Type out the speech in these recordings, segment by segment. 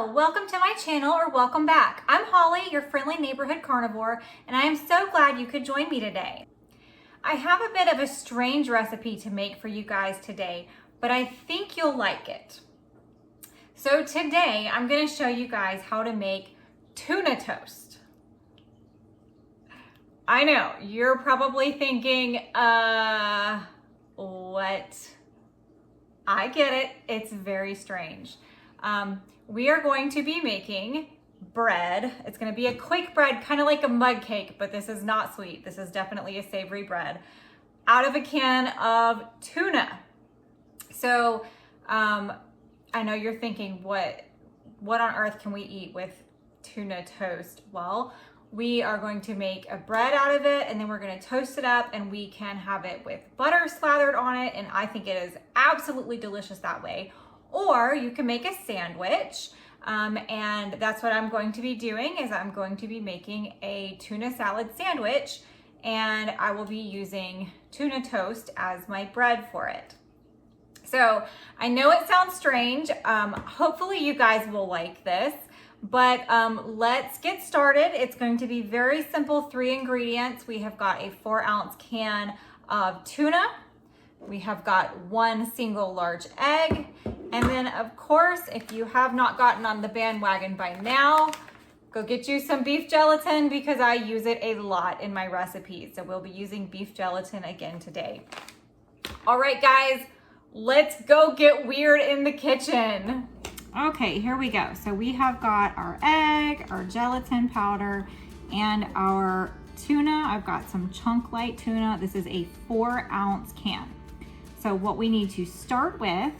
Hello, welcome to my channel or welcome back. I'm Holly, your friendly neighborhood carnivore, and I am so glad you could join me today. I have a bit of a strange recipe to make for you guys today, but I think you'll like it. So today I'm going to show you guys how to make tuna toast. I know, you're probably thinking, what? I get it, it's very strange. We are going to be making bread. It's going to be a quick bread, kind of like a mug cake, but this is not sweet. This is definitely a savory bread out of a can of tuna. So I know you're thinking, what on earth can we eat with tuna toast? Well, we are going to make a bread out of it, and then we're going to toast it up, and we can have it with butter slathered on it, and I think it is absolutely delicious that way. Or you can make a sandwich, and that's what I'm going to be doing. Is I'm going to be making a tuna salad sandwich, and I will be using tuna toast as my bread for it. So I know it sounds strange. Hopefully you guys will like this, but let's get started. It's going to be very simple, 3 ingredients. We have got a 4-ounce can of tuna. We have got 1 single large egg. And then of course, if you have not gotten on the bandwagon by now, go get you some beef gelatin because I use it a lot in my recipes. So we'll be using beef gelatin again today. All right, guys, let's go get weird in the kitchen. Okay, here we go. So we have got our egg, our gelatin powder, and our tuna. I've got some chunk light tuna. This is a 4-ounce can. So what we need to start with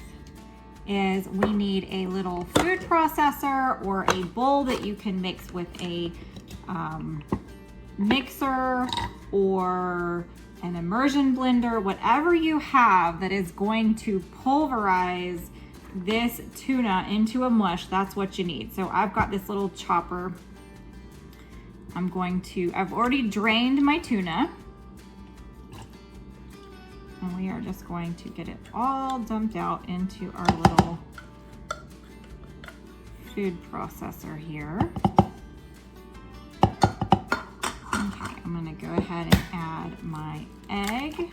is we need a little food processor or a bowl that you can mix with a mixer or an immersion blender, whatever you have that is going to pulverize this tuna into a mush. That's what you need. So I've got this little chopper. I've already drained my tuna. And we are just going to get it all dumped out into our little food processor here. Okay, I'm gonna go ahead and add my egg.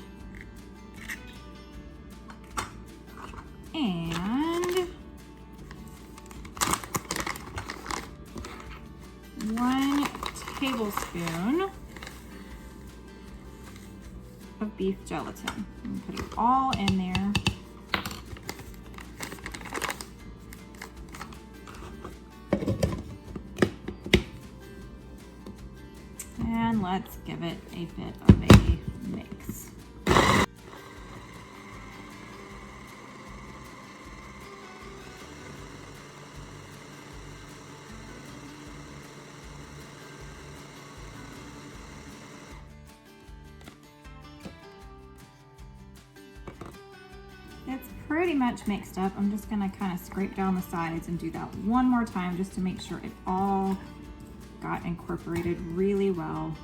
And 1 tablespoon of beef gelatin. I'm gonna put it all in there. And let's give it a bit of a mix. It's pretty much mixed up. I'm just gonna kind of scrape down the sides and do that one more time just to make sure it all got incorporated really well.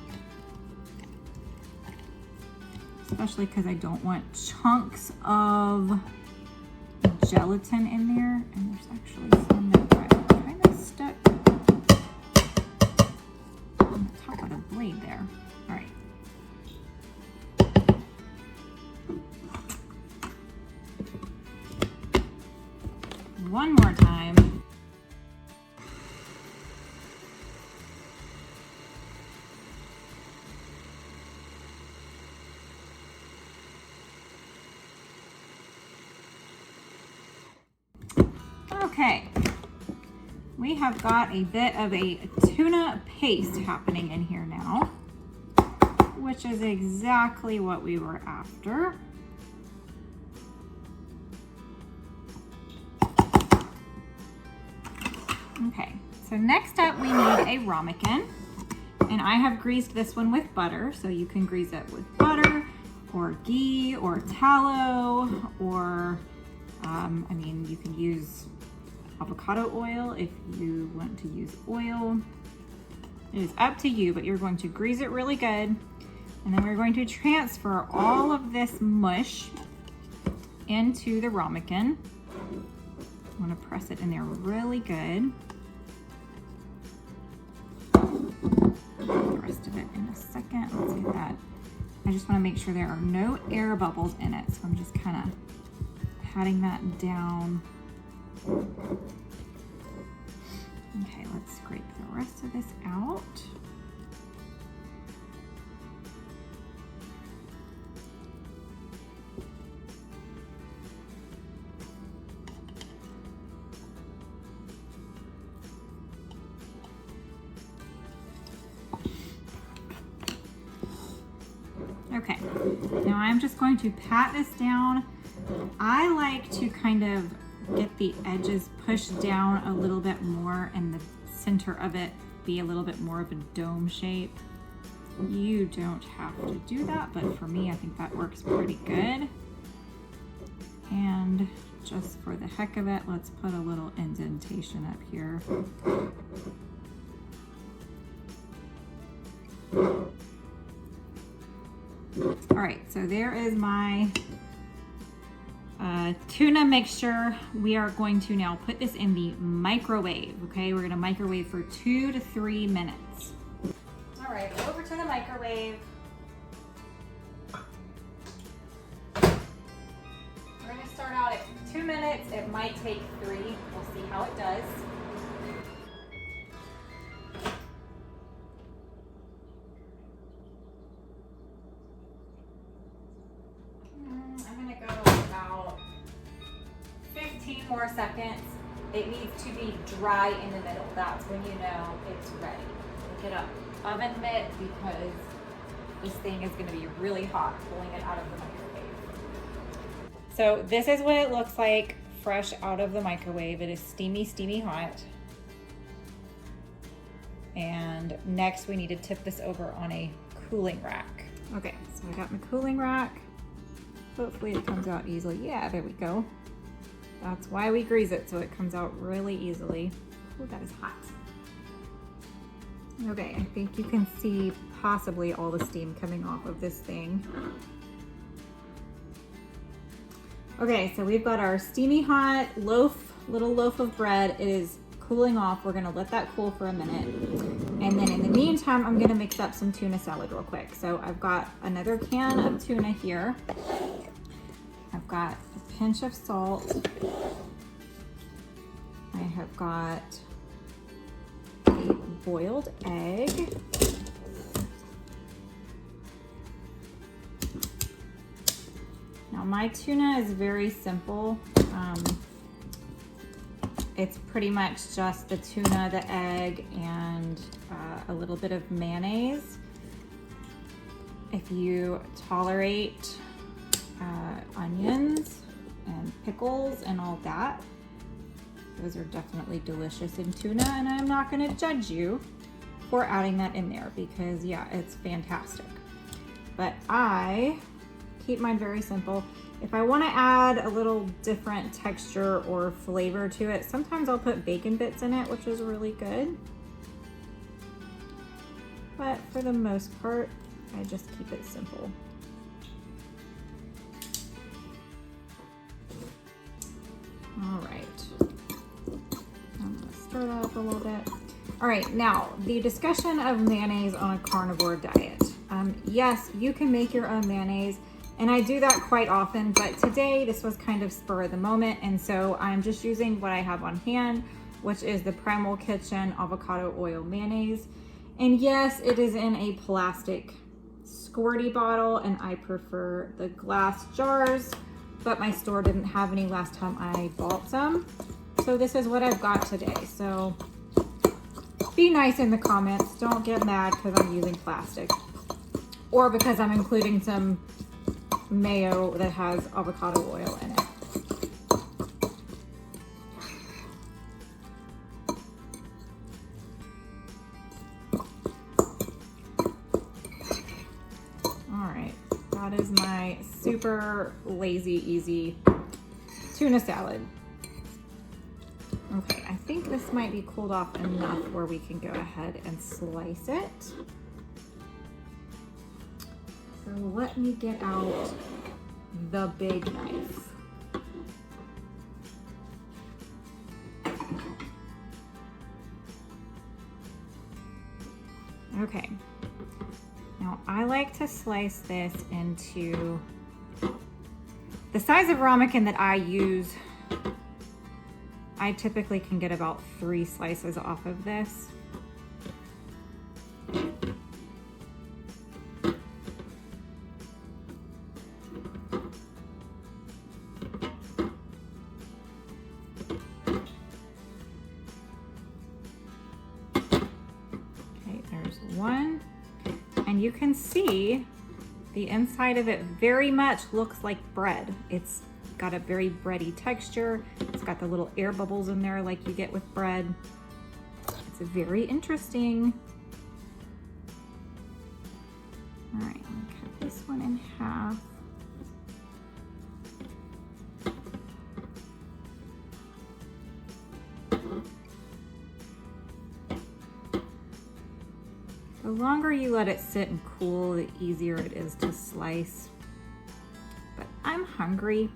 Especially because I don't want chunks of gelatin in there. And there's actually some that got kind of stuck on the top of the blade there. All right. One more time. Okay, we have got a bit of a tuna paste happening in here now, which is exactly what we were after. Okay, so next up we need a ramekin, and I have greased this one with butter, so you can grease it with butter or ghee or tallow, or I mean, you can use avocado oil if you want to use oil. It is up to you, but you're going to grease it really good, and then we're going to transfer all of this mush into the ramekin. I want to press it in there really good. I just want to make sure there are no air bubbles in it. So I'm just kind of patting that down. Okay, let's scrape the rest of this out. Okay, now I'm just going to pat this down. I like to kind of get the edges pushed down a little bit more and the center of it be a little bit more of a dome shape. You don't have to do that, but for me, I think that works pretty good. And just for the heck of it, let's put a little indentation up here. All right, so there is my tuna mixture. We are going to now put this in the microwave, okay? We're gonna microwave for 2 to 3 minutes. All right, over to the microwave. We're gonna start out at 2 minutes. It might take 3. We'll see how it does. More seconds. It needs to be dry in the middle. That's when you know it's ready. Pick it up, oven mitt, because this thing is going to be really hot, pulling it out of the microwave. So this is what it looks like fresh out of the microwave. It is steamy, steamy hot. And next we need to tip this over on a cooling rack. Okay, so I got my cooling rack. Hopefully it comes out easily. Yeah, there we go. That's why we grease it, so it comes out really easily. Oh, that is hot. Okay, I think you can see possibly all the steam coming off of this thing. Okay, so we've got our steamy hot little loaf of bread. It is cooling off. We're gonna let that cool for a minute. And then in the meantime, I'm gonna mix up some tuna salad real quick. So I've got another can of tuna here. I've got a pinch of salt. I have got a boiled egg. Now my tuna is very simple. It's pretty much just the tuna, the egg, and a little bit of mayonnaise. If you tolerate onions and pickles and all that, those are definitely delicious in tuna, and I'm not going to judge you for adding that in there because yeah, it's fantastic. But I keep mine very simple. If I want to add a little different texture or flavor to it, sometimes I'll put bacon bits in it, which is really good. But for the most part, I just keep it simple. All right, I'm gonna stir that up a little bit. All right, now the discussion of mayonnaise on a carnivore diet. Yes, you can make your own mayonnaise, and I do that quite often, but today this was kind of spur of the moment, and so I'm just using what I have on hand, which is the Primal Kitchen avocado oil mayonnaise. And yes, it is in a plastic squirty bottle, and I prefer the glass jars, but my store didn't have any last time I bought some. So this is what I've got today. So be nice in the comments. Don't get mad because I'm using plastic or because I'm including some mayo that has avocado oil in it. That is my super lazy, easy tuna salad. Okay, I think this might be cooled off enough where we can go ahead and slice it. So let me get out the big knife. Okay. Now Now, I like to slice this into the size of ramekin that I use. I typically can get about 3 slices off of this. Okay, there's one. And you can see the inside of it very much looks like bread. It's got a very bready texture. It's got the little air bubbles in there like you get with bread. It's very interesting. All right, I'm gonna cut this one in half. The longer you let it sit and cool, the easier it is to slice. But I'm hungry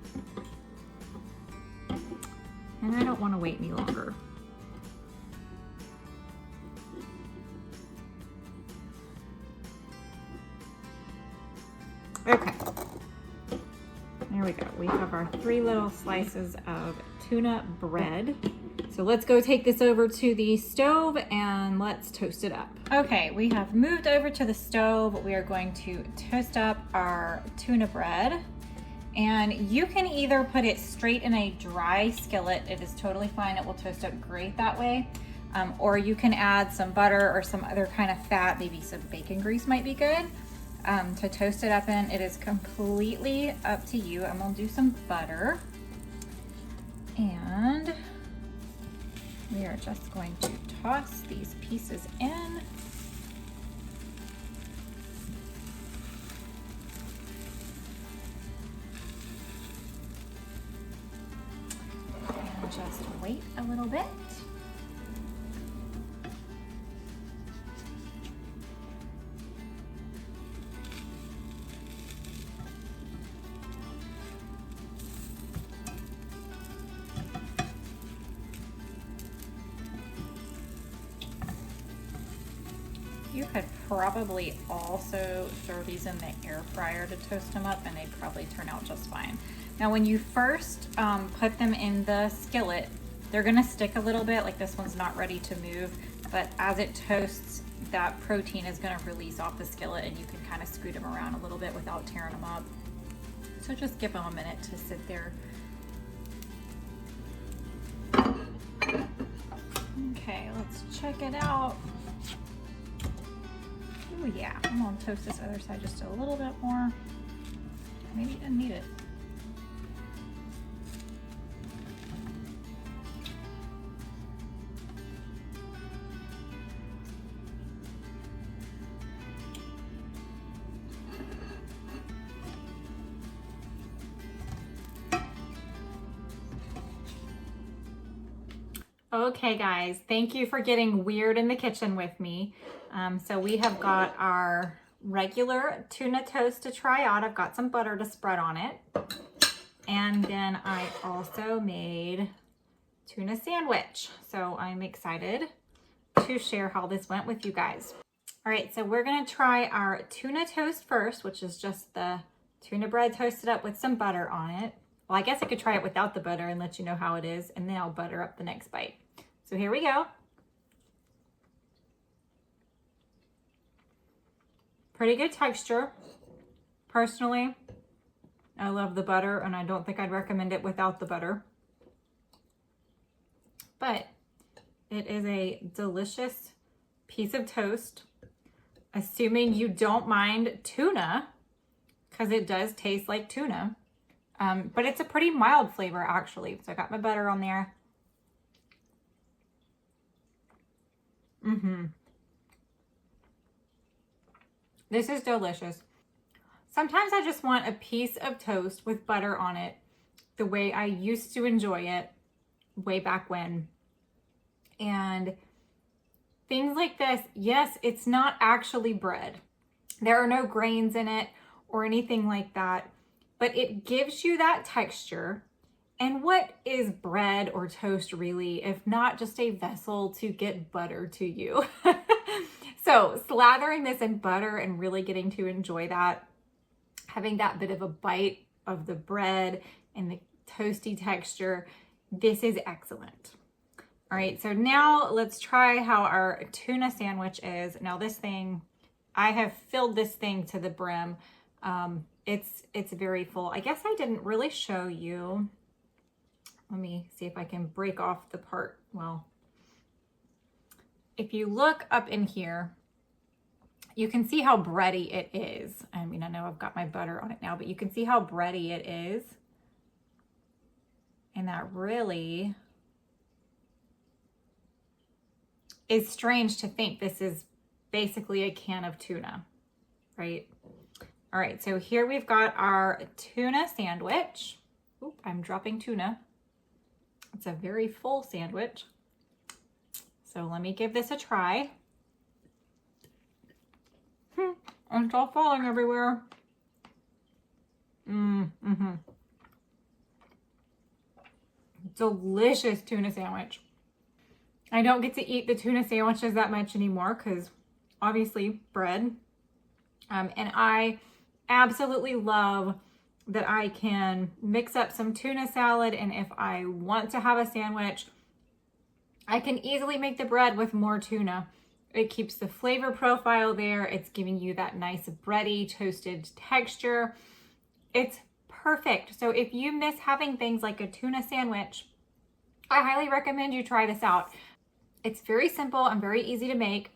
and I don't want to wait any longer. Okay, there we go. We have our 3 little slices of tuna bread. So let's go take this over to the stove and let's toast it up. Okay, we have moved over to the stove. We are going to toast up our tuna bread. And you can either put it straight in a dry skillet. It is totally fine. It will toast up great that way. Or you can add some butter or some other kind of fat, maybe some bacon grease might be good to toast it up in. It is completely up to you. I'm gonna do some butter. And we are just going to toss these pieces in. And just wait a little bit. You could probably also throw these in the air fryer to toast them up and they'd probably turn out just fine. Now when you first put them in the skillet, they're gonna stick a little bit, like this one's not ready to move, but as it toasts, that protein is gonna release off the skillet and you can kind of scoot them around a little bit without tearing them up. So just give them a minute to sit there. Okay, let's check it out. Oh yeah, I'm gonna toast this other side just a little bit more. Maybe you didn't need it. Okay guys, thank you for getting weird in the kitchen with me. So we have got our regular tuna toast to try out. I've got some butter to spread on it. And then I also made tuna sandwich. So I'm excited to share how this went with you guys. All right, so we're gonna try our tuna toast first, which is just the tuna bread toasted up with some butter on it. Well, I guess I could try it without the butter and let you know how it is, and then I'll butter up the next bite. So here we go. Pretty good texture. Personally, I love the butter and I don't think I'd recommend it without the butter. But it is a delicious piece of toast, assuming you don't mind tuna, because it does taste like tuna. But it's a pretty mild flavor actually. So I got my butter on there. This is delicious. Sometimes I just want a piece of toast with butter on it, the way I used to enjoy it way back when. And things like this, yes, it's not actually bread. There are no grains in it or anything like that, but it gives you that texture. And what is bread or toast really, if not just a vessel to get butter to you? So slathering this in butter and really getting to enjoy that, having that bit of a bite of the bread and the toasty texture, this is excellent. All right, so now let's try how our tuna sandwich is. Now this thing, I have filled this thing to the brim. It's very full. I guess I didn't really show you. Let me see if I can break off the part. Well, if you look up in here, you can see how bready it is. I mean, I know I've got my butter on it now, but you can see how bready it is. And that really is strange to think this is basically a can of tuna, right? All right, so here we've got our tuna sandwich. Oop, I'm dropping tuna. It's a very full sandwich. So let me give this a try. It's all falling everywhere. Delicious tuna sandwich. I don't get to eat the tuna sandwiches that much anymore because obviously bread. And I absolutely love that I can mix up some tuna salad, and if I want to have a sandwich, I can easily make the bread with more tuna. It keeps the flavor profile there. It's giving you that nice bready, toasted texture. It's perfect. So if you miss having things like a tuna sandwich, I highly recommend you try this out. It's very simple and very easy to make.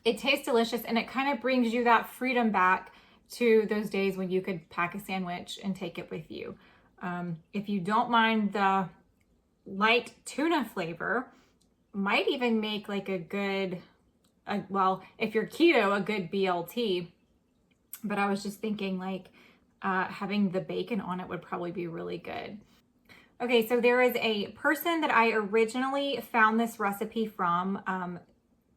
It tastes delicious, and it kind of brings you that freedom back to those days when you could pack a sandwich and take it with you. If you don't mind the light tuna flavor, might even make like a good, well, if you're keto, a good BLT. But I was just thinking like having the bacon on it would probably be really good. Okay, so there is a person that I originally found this recipe from.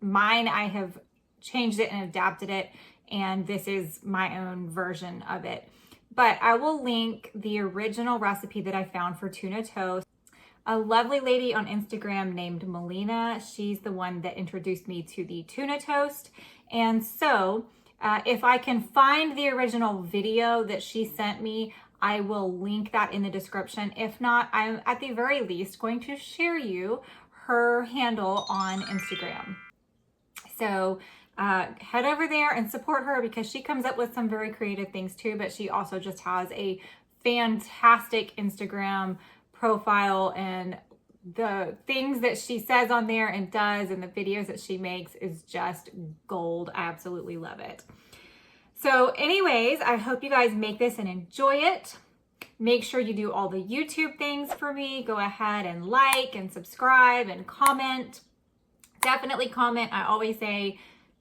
Mine, I have changed it and adapted it, and this is my own version of it. But I will link the original recipe that I found for tuna toast. A lovely lady on Instagram named Melina, she's the one that introduced me to the tuna toast. And so if I can find the original video that she sent me, I will link that in the description. If not, I'm at the very least going to share you her handle on Instagram. So head over there and support her because she comes up with some very creative things too, but she also just has a fantastic Instagram profile, and the things that she says on there and does and the videos that she makes is just gold. I absolutely love it. So anyways, I hope you guys make this and enjoy it. Make sure you do all the YouTube things for me. Go ahead and like and subscribe and comment. Definitely comment. I always say,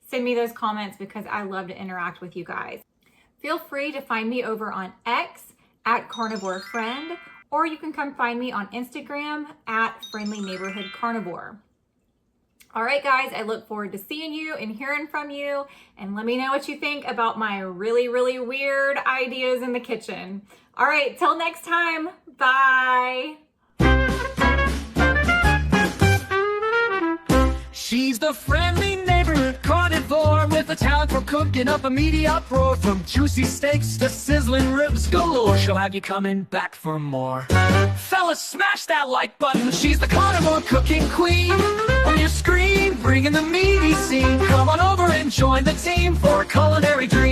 send me those comments because I love to interact with you guys. Feel free to find me over on X at Carnivore Friend, or you can come find me on Instagram at Friendly Neighborhood Carnivore. All right, guys, I look forward to seeing you and hearing from you, and let me know what you think about my really, really weird ideas in the kitchen. All right, till next time, bye. She's the friendly neighborhood carnivore with a talent for cooking up a meaty uproar. From juicy steaks to sizzling ribs galore, she'll have you coming back for more. Fellas, smash that like button. She's the carnivore cooking queen. On your screen, bringing the meaty scene. Come on over and join the team for a culinary dream.